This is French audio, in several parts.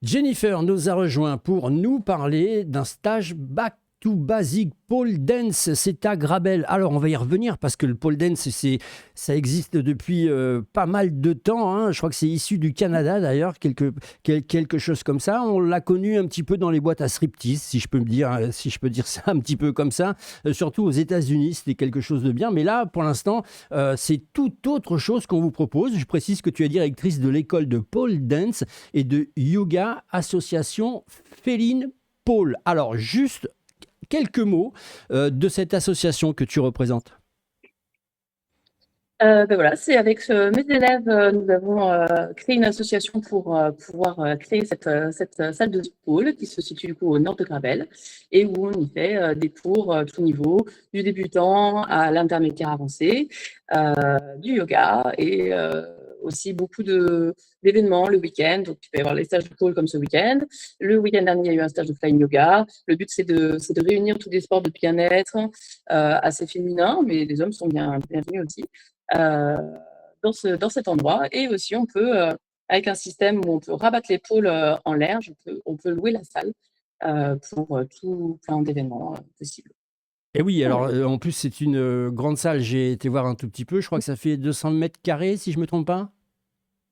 Jennifer nous a rejoint pour nous parler d'un stage Back to Basic Pole Dance. C'est à Grabel. Alors, on va y revenir parce que le pole dance, ça existe depuis pas mal de temps, hein. Je crois que c'est issu du Canada d'ailleurs, quelque chose comme ça. On l'a connu un petit peu dans les boîtes à striptease, si je peux dire ça un petit peu comme ça. Surtout aux États-Unis, c'était quelque chose de bien. Mais là, pour l'instant, c'est tout autre chose qu'on vous propose. Je précise que tu es directrice de l'école de pole dance et de yoga association Féline Pole. Alors, juste quelques mots de cette association que tu représentes. Voilà, c'est avec mes élèves, nous avons créé une association pour pouvoir créer cette salle de pôle qui se situe du coup au nord de Gravel et où on y fait des cours tout niveau, du débutant à l'intermédiaire avancé, du yoga et aussi beaucoup d'événements le week-end. Donc, il peut y avoir les stages de pôle comme ce week-end. Le week-end dernier, il y a eu un stage de flying yoga. Le but, c'est de réunir tous les sports de bien-être assez féminins, mais les hommes sont bienvenus aussi. Euh, dans cet endroit. Et aussi, on peut, avec un système où on peut rabattre l'épaule en l'air, on peut louer la salle pour tout plein d'événements possibles. Et oui, alors en plus c'est une grande salle, j'ai été voir un tout petit peu, je crois que ça fait 200 mètres carrés si je me trompe pas.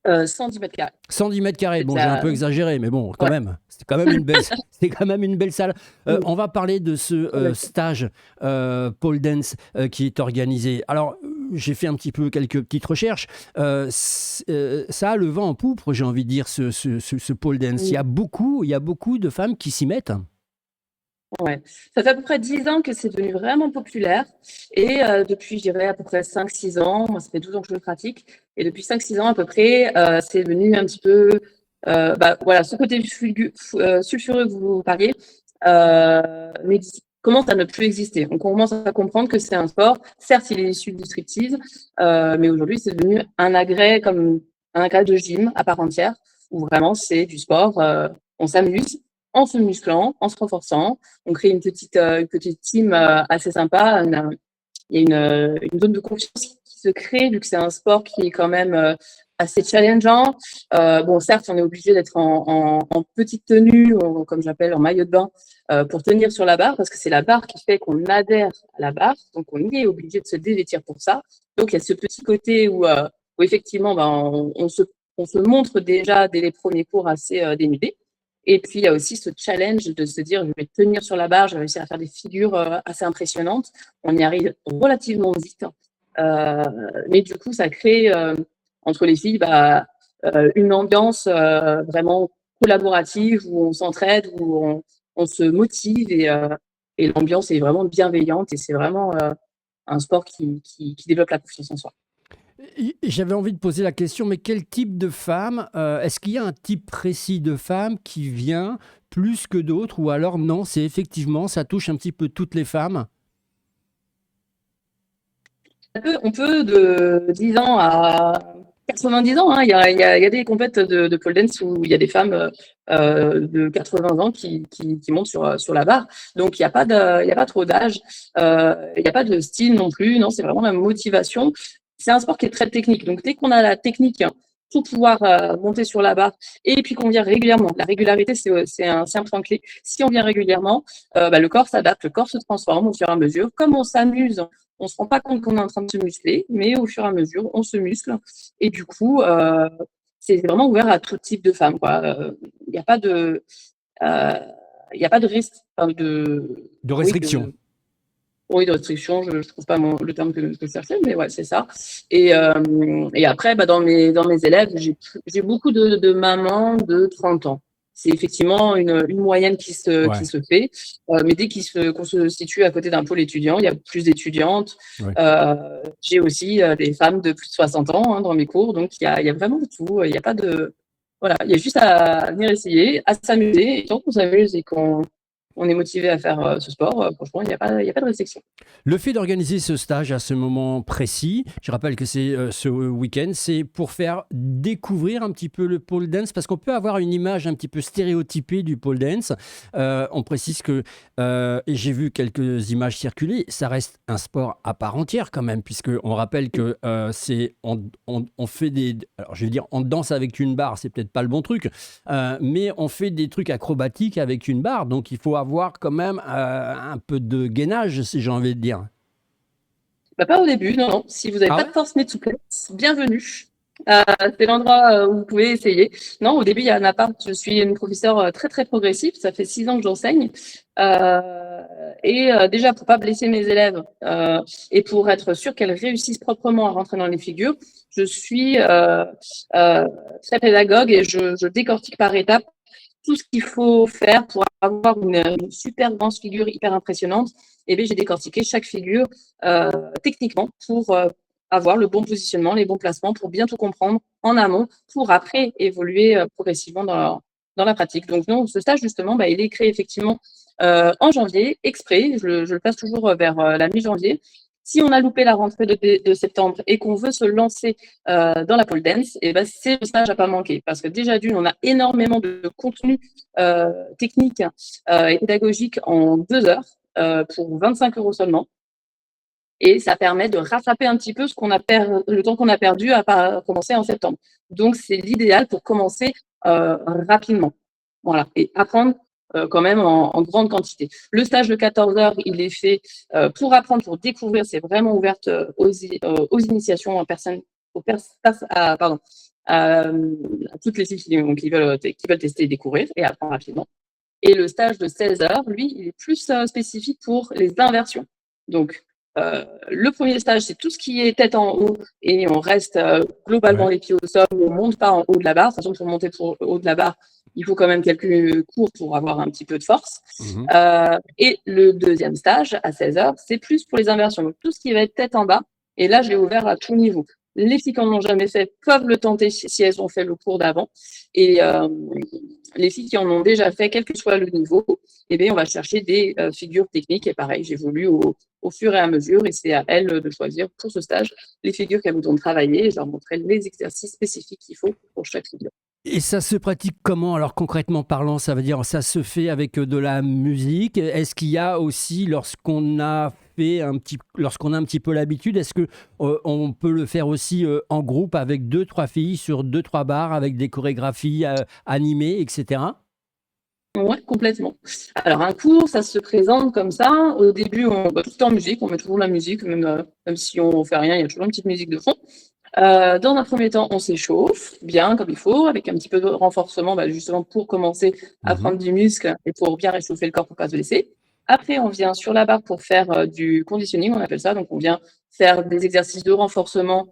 110 mètres carrés. 110 mètres carrés, C'est bon j'ai un ça. peu exagéré, mais bon quand Ouais. même, c'est quand même une belle, c'est quand même une belle salle. On va parler de ce stage pole dance qui est organisé. Alors j'ai fait un petit peu quelques petites recherches. Ça a le vent en poupe, j'ai envie de dire, ce pole dance. Il y a beaucoup de femmes qui s'y mettent. Ouais. Ça fait à peu près 10 ans que c'est devenu vraiment populaire. Et depuis, je dirais, à peu près 5-6 ans, moi, ça fait 12 ans que je le pratique. Et depuis 5-6 ans, à peu près, c'est devenu un petit peu, voilà, ce côté sulfureux que vous parliez, mais commence à ne plus exister. On commence à comprendre que c'est un sport. Certes, il est issu du striptease, mais aujourd'hui, c'est devenu comme un agrès de gym à part entière, où vraiment, c'est du sport. On s'amuse en se musclant, en se renforçant. On crée une petite team assez sympa. Il y a une zone de confiance qui se crée, vu que c'est un sport qui est quand même assez challengeant. Bon, certes, on est obligé d'être en petite tenue, comme j'appelle, en maillot de bain, pour tenir sur la barre, parce que c'est la barre qui fait qu'on adhère à la barre. Donc, on y est obligé de se dévêtir pour ça. Donc, il y a ce petit côté où effectivement, on se montre déjà dès les premiers cours assez dénudé. Et puis, il y a aussi ce challenge de se dire, je vais tenir sur la barre, je vais réussir à faire des figures assez impressionnantes. On y arrive relativement vite. Mais du coup, ça crée entre les filles une ambiance vraiment collaborative où on s'entraide, on se motive et l'ambiance est vraiment bienveillante et c'est vraiment un sport qui développe la confiance en soi. J'avais envie de poser la question, mais quel type de femme est-ce qu'il y a un type précis de femme qui vient plus que d'autres, ou alors non, c'est effectivement, ça touche un petit peu toutes les femmes? On peut de 10 ans à 90 ans, hein. Il y a des compètes de pole dance où il y a des femmes de 80 ans qui montent sur la barre. Donc, il y a pas trop d'âge. Il n'y a pas de style non plus. Non, c'est vraiment la motivation. C'est un sport qui est très technique. Donc, dès qu'on a la technique pour pouvoir monter sur la barre et puis qu'on vient régulièrement, la régularité, c'est un point clé. Si on vient régulièrement, le corps s'adapte, le corps se transforme au fur et à mesure. Comme on s'amuse, on se rend pas compte qu'on est en train de se muscler, mais au fur et à mesure, on se muscle. Et du coup, c'est vraiment ouvert à tout type de femmes, quoi. Il n'y a pas de, euh, il y a pas de risque, enfin, De oui, restriction. oui, de restriction. Je trouve pas le terme que je cherchais, mais ouais, c'est ça. Et après, dans mes élèves, j'ai beaucoup de mamans de 30 ans. C'est effectivement une moyenne qui Ouais, se fait. Mais dès qu'on se situe à côté d'un pôle étudiant, il y a plus d'étudiantes. ouais. J'ai aussi des femmes de plus de 60 ans dans mes cours. Donc, il y a vraiment de tout. Il n'y a pas de... Voilà, il y a juste à venir essayer, à s'amuser. Et tant qu'on s'amuse et on est motivé à faire ce sport, franchement, il y a pas de restriction. Le fait d'organiser ce stage à ce moment précis, je rappelle que c'est ce week-end, c'est pour faire découvrir un petit peu le pole dance, parce qu'on peut avoir une image un petit peu stéréotypée du pole dance. On précise que, et j'ai vu quelques images circuler, ça reste un sport à part entière quand même, puisqu'on rappelle que on fait des... Alors je vais dire, on danse avec une barre, c'est peut-être pas le bon truc, mais on fait des trucs acrobatiques avec une barre, donc il faut avoir quand même un peu de gainage, si j'ai envie de dire. Bah, pas au début, non, non. Si vous n'avez Ah pas ouais? de force ni de souplesse, bienvenue. C'est l'endroit où vous pouvez essayer. Non, au début, il y en a pas. Je suis une professeure très, très progressive. Ça fait 6 ans que j'enseigne. Déjà, pour pas blesser mes élèves et pour être sûr qu'elles réussissent proprement à rentrer dans les figures, je suis très pédagogue et je décortique par étapes tout ce qu'il faut faire pour avoir une super grande figure hyper impressionnante. Et bien, j'ai décortiqué chaque figure techniquement pour avoir le bon positionnement, les bons placements, pour bien tout comprendre en amont, pour après évoluer progressivement dans la pratique. Donc, non, ce stage, justement, bah, il est créé effectivement en janvier, exprès. Je le passe toujours vers la mi-janvier. Si on a loupé la rentrée de septembre et qu'on veut se lancer dans la pole dance, et ben c'est le stage à pas manquer. Parce que déjà, d'une, on a énormément de contenu technique et pédagogique en 2 heures pour 25 € seulement. Et ça permet de rattraper un petit peu le temps qu'on a perdu à pas commencer en septembre. Donc, c'est l'idéal pour commencer rapidement. Voilà. Et apprendre quand même en grande quantité. Le stage de 14 heures, il est fait pour apprendre, pour découvrir. C'est vraiment ouverte aux initiations, en personne, pardon, à toutes les filles qui veulent tester et découvrir et apprendre rapidement. Et le stage de 16 heures, lui, il est plus spécifique pour les inversions. Donc, le premier stage, c'est tout ce qui est tête en haut et on reste globalement Ouais. les pieds au sol, on ne monte pas en haut de la barre. Sachant que pour monter au haut de la barre, il faut quand même quelques cours pour avoir un petit peu de force. Mhm. Et le deuxième stage, à 16 heures, c'est plus pour les inversions. Donc, tout ce qui va être tête en bas. Et là, je l'ai ouvert à tout niveau. Les filles qui n'en ont jamais fait peuvent le tenter si elles ont fait le cours d'avant. Et les filles qui en ont déjà fait, quel que soit le niveau, eh bien, on va chercher des figures techniques. Et pareil, j'évolue au fur et à mesure. Et c'est à elles de choisir pour ce stage les figures qu'elles voudront travailler. Et je leur montrerai les exercices spécifiques qu'il faut pour chaque figure. Et ça se pratique comment? Alors concrètement parlant, ça veut dire ça se fait avec de la musique. Est-ce qu'il y a aussi, lorsqu'on a un petit peu l'habitude, est-ce que on peut le faire aussi en groupe avec deux, trois filles sur deux, trois barres avec des chorégraphies animées, etc. Ouais, complètement. Alors, un cours, ça se présente comme ça. Au début, tout est en musique, on met toujours la musique, même si on ne fait rien, il y a toujours une petite musique de fond. Dans un premier temps, on s'échauffe bien comme il faut, avec un petit peu de renforcement, justement pour commencer à Mhm. prendre du muscle et pour bien réchauffer le corps pour ne pas se blesser. Après, on vient sur la barre pour faire du conditioning, on appelle ça. Donc, on vient faire des exercices de renforcement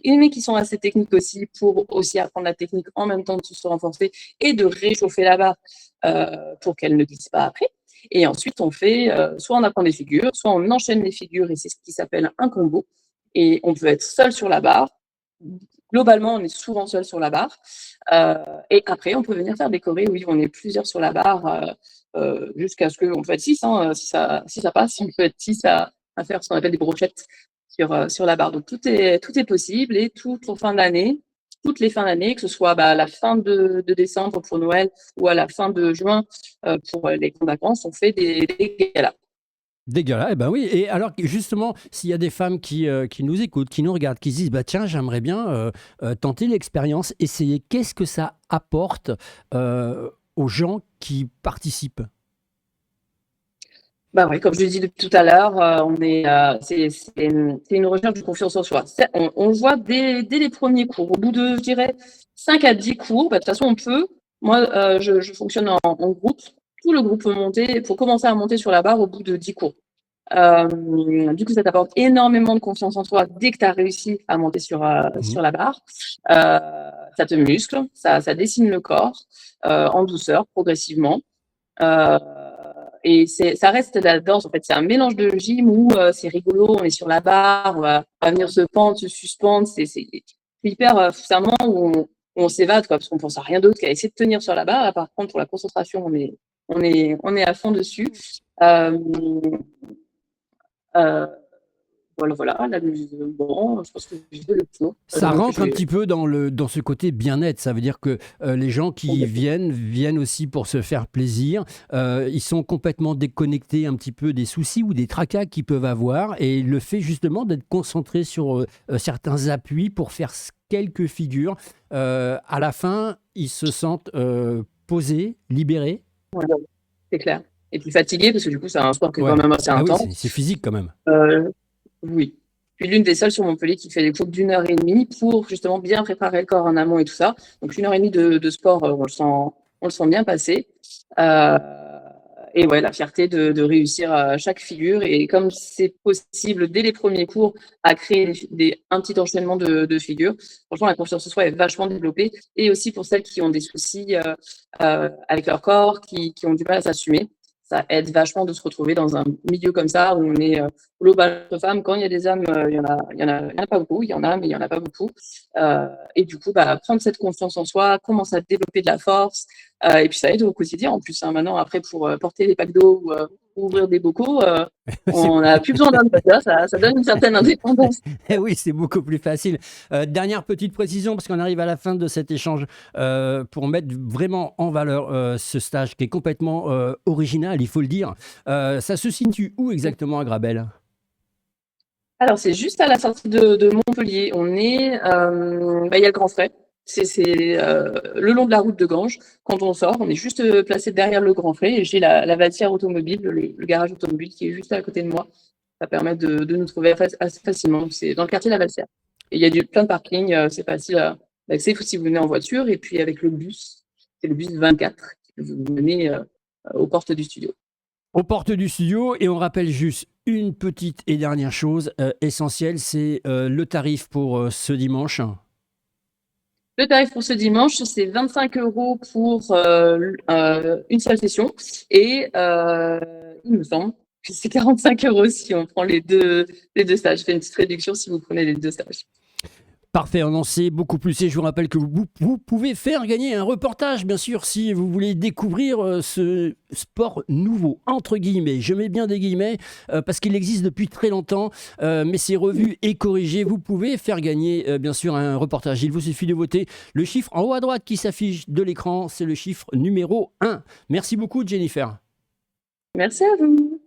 mais qui sont assez techniques aussi pour aussi apprendre la technique en même temps de se renforcer et de réchauffer la barre pour qu'elle ne glisse pas après. Et ensuite, on fait soit on apprend des figures, soit on enchaîne les figures et c'est ce qui s'appelle un combo. Et on peut être seul sur la barre. Globalement, on est souvent seul sur la barre. Et après, on peut venir faire des chorés. Oui, on est plusieurs sur la barre jusqu'à ce qu'on peut être 6. Hein, si ça passe, on peut être 6 à faire ce qu'on appelle des brochettes sur la barre. Donc tout est possible et toutes les fins d'année, que ce soit à la fin de décembre pour Noël ou à la fin de juin pour les grandes vacances, on fait des galas. Dégueulasse, eh ben oui. Et alors, justement, s'il y a des femmes qui nous écoutent, qui nous regardent, qui se disent, bah tiens, j'aimerais bien tenter l'expérience, essayer, qu'est-ce que ça apporte aux gens qui participent? Bah ouais, comme je l'ai dit depuis tout à l'heure, c'est une recherche de confiance en soi. On le voit dès les premiers cours. Au bout de, je dirais, 5 à 10 cours, de toute façon, on peut. Moi, je fonctionne en groupe. Tout le groupe peut monter, faut commencer à monter sur la barre au bout de 10 cours. Du coup, ça t'apporte énormément de confiance en toi dès que tu as réussi à monter Mhm. sur la barre. Ça te muscle, ça dessine le corps en douceur, progressivement. Euh, et ça reste de la danse, en fait. C'est un mélange de gym où c'est rigolo, on est sur la barre, on va venir se pendre, se suspendre. C'est hyper, c'est un moment où on s'évade, quoi, parce qu'on pense à rien d'autre qu'à essayer de tenir sur la barre. Là, par contre, pour la concentration, on est à fond dessus. Euh, euh, voilà, bon, je pense que j'ai fait le tour. Ça rentre un petit peu dans ce côté bien-être. Ça veut dire que les gens qui viennent aussi pour se faire plaisir. Ils sont complètement déconnectés un petit peu des soucis ou des tracas qu'ils peuvent avoir. Et le fait justement d'être concentré sur certains appuis pour faire quelques figures, à la fin, ils se sentent posés, libérés. Ouais, c'est clair. Et puis fatigué, parce que du coup, c'est un sport qui est quand Ouais. même assez Ah oui, intense. c'est physique quand même. Oui. Je suis l'une des seules sur Montpellier qui fait des cours d'1 heure et demie pour justement bien préparer le corps en amont et tout ça. Donc 1 heure et demie de sport, on le sent bien passer. Euh, et ouais, la fierté de réussir à chaque figure. Et comme c'est possible dès les premiers cours à créer un petit enchaînement de figures, franchement, la confiance en soi est vachement développée. Et aussi pour celles qui ont des soucis avec leur corps, qui ont du mal à s'assumer. Ça aide vachement de se retrouver dans un milieu comme ça où on est global entre femmes. Quand il y a des hommes, il y en a pas beaucoup. Il y en a, mais il y en a pas beaucoup. Et du coup, prendre cette confiance en soi, commencer à développer de la force. Et puis ça aide au quotidien. En plus, hein, maintenant, après, pour porter des packs d'eau ou ouvrir des bocaux, C'est on n'a plus besoin d'un moteur. Ça donne une certaine indépendance. Eh oui, c'est beaucoup plus facile. Dernière petite précision, parce qu'on arrive à la fin de cet échange, pour mettre vraiment en valeur ce stage qui est complètement original, il faut le dire. Ça se situe où exactement à Grabel? Alors, c'est juste à la sortie de Montpellier. Il y a le Grand Frais. C'est le long de la route de Ganges. Quand on sort, on est juste placé derrière le Grand Frais et j'ai la Vatière automobile, le garage automobile qui est juste à côté de moi. Ça permet de nous trouver assez facilement. C'est dans le quartier de la Vatière. Et il y a plein de parkings, c'est facile d'accès si vous venez en voiture. Et puis avec le bus, c'est le bus 24 qui vous mener aux portes du studio. Aux portes du studio, et on rappelle juste une petite et dernière chose essentielle, c'est le tarif pour ce dimanche. Le tarif pour ce dimanche, c'est 25 € pour une seule session et il me semble que c'est 45 € si on prend les deux stages. Je fais une petite réduction si vous prenez les deux stages. Parfait, on en sait beaucoup plus et je vous rappelle que vous pouvez faire gagner un reportage, bien sûr, si vous voulez découvrir ce sport nouveau, entre guillemets. Je mets bien des guillemets parce qu'il existe depuis très longtemps, mais c'est revu et corrigé. Vous pouvez faire gagner, bien sûr, un reportage. Il vous suffit de voter le chiffre en haut à droite qui s'affiche de l'écran, c'est le chiffre numéro 1. Merci beaucoup, Jennifer. Merci à vous.